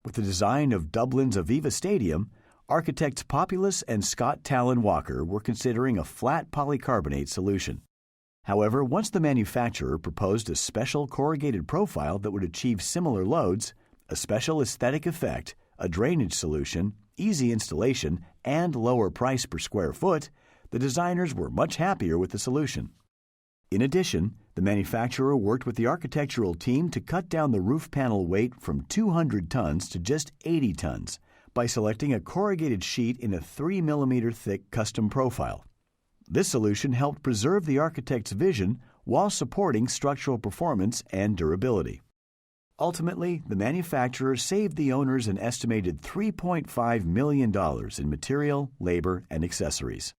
With the design of Dublin's Aviva Stadium, architects Populus and Scott Talon Walker were considering a flat polycarbonate solution. However, once the manufacturer proposed a special corrugated profile that would achieve similar loads, a special aesthetic effect, a drainage solution, easy installation, and lower price per square foot, the designers were much happier with the solution. In addition, the manufacturer worked with the architectural team to cut down the roof panel weight from 200 tons to just 80 tons by selecting a corrugated sheet in a 3 mm thick custom profile. This solution helped preserve the architect's vision while supporting structural performance and durability. Ultimately, the manufacturer saved the owners an estimated $3.5 million in material, labor, and accessories.